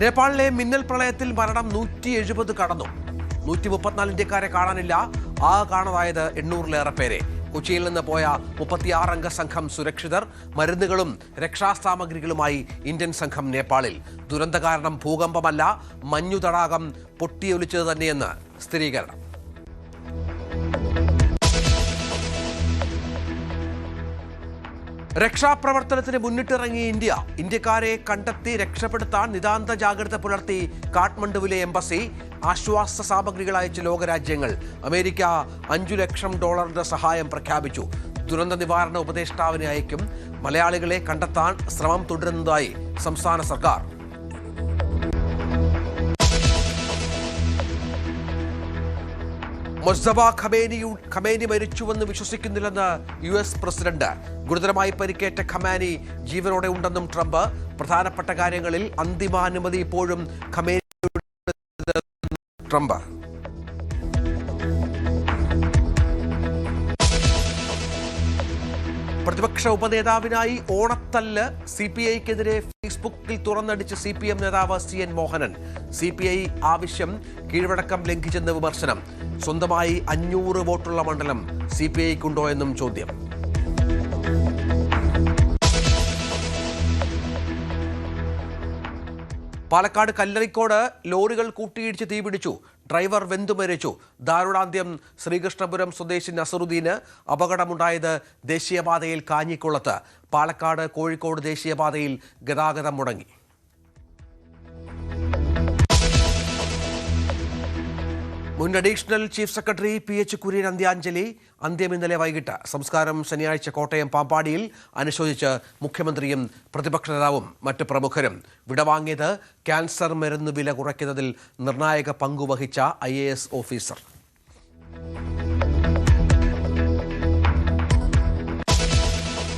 നേപ്പാളിലെ മിന്നൽ പ്രളയത്തിൽ മരണം 170 കടന്നു. 134 ഇന്ത്യക്കാരെ കാണാനില്ല. കാണാതായത് 800-ലേറെ പേരെ. കൊച്ചിയിൽ നിന്ന് പോയ 36 അംഗ സംഘം സുരക്ഷിതർ. മരുന്നുകളും രക്ഷാസാമഗ്രികളുമായി ഇന്ത്യൻ സംഘം നേപ്പാളിൽ. ദുരന്ത കാരണം ഭൂകമ്പമല്ല, മഞ്ഞു തടാകം പൊട്ടിയൊലിച്ചത് തന്നെയെന്ന് സ്ഥിരീകരണം. രക്ഷാപ്രവർത്തനത്തിന് മുന്നിട്ടിറങ്ങി ഇന്ത്യ. ഇന്ത്യക്കാരെ കണ്ടെത്തി രക്ഷപ്പെടുത്താൻ നിതാന്ത ജാഗ്രത പുലർത്തി കാഠ്മണ്ഡുവിലെ എംബസി. ആശ്വാസ സാമഗ്രികൾ അയച്ച് ലോകരാജ്യങ്ങൾ. അമേരിക്ക $5 ലക്ഷം സഹായം പ്രഖ്യാപിച്ചു. ദുരന്ത നിവാരണ ഉപദേഷ്ടാവിനെ അയക്കും. മലയാളികളെ കണ്ടെത്താൻ ശ്രമം തുടരുന്നതായി സംസ്ഥാന സർക്കാർ. മുസ്തഫ ഖമേനി മരിച്ചുവെന്ന് വിശ്വസിക്കുന്നില്ലെന്ന് US പ്രസിഡന്റ്. ഗുരുതരമായി പരിക്കേറ്റ ഖമേനി ജീവനോടെ ഉണ്ടെന്നും ട്രംപ്. പ്രധാനപ്പെട്ട കാര്യങ്ങളിൽ അന്തിമാനുമതി ഇപ്പോഴും ഖമേനിയുടെ ട്രംപ്. പ്രതിപക്ഷ ഉപനേതാവിനായി ഓണത്തല്ല്. CPIക്കെതിരെ ഫേസ്ബുക്കിൽ തുറന്നടിച്ച് CPM നേതാവ് CN മോഹനൻ. CPI ആവശ്യം കീഴ്വഴക്കം ലംഘിച്ചെന്ന് വിമർശനം. സ്വന്തമായി 500 വോട്ടുള്ള മണ്ഡലം CPIക്കുണ്ടോ എന്നും ചോദ്യം. പാലക്കാട് കല്ലറിക്കോട് ലോറികൾ കൂട്ടിയിടിച്ച് തീപിടിച്ചു. ഡ്രൈവർ വെന്തുമരിച്ചു. ദാരുണാന്ത്യം. ശ്രീകൃഷ്ണപുരം സ്വദേശി നസറുദ്ദീന്. അപകടമുണ്ടായത് ദേശീയപാതയിൽ കാഞ്ഞിക്കുളത്ത്. പാലക്കാട് കോഴിക്കോട് ദേശീയപാതയിൽ ഗതാഗതം മുടങ്ങി. മുൻ additional chief secretary PH Kurian അന്ത്യാഞ്ജലി. അന്ത്യം ഇന്നലെ വൈകിട്ട്. സംസ്കാരം ശനിയാഴ്ച കോട്ടയം പാമ്പാടിയിൽ. അനുശോചിച്ച് മുഖ്യമന്ത്രിയും പ്രതിപക്ഷ നേതാവും മറ്റ് പ്രമുഖരും. വിടവാങ്ങിയത് ക്യാൻസർ മരുന്ന് വില കുറയ്ക്കുന്നതിൽ നിർണായക പങ്കുവഹിച്ച IAS ഓഫീസർ.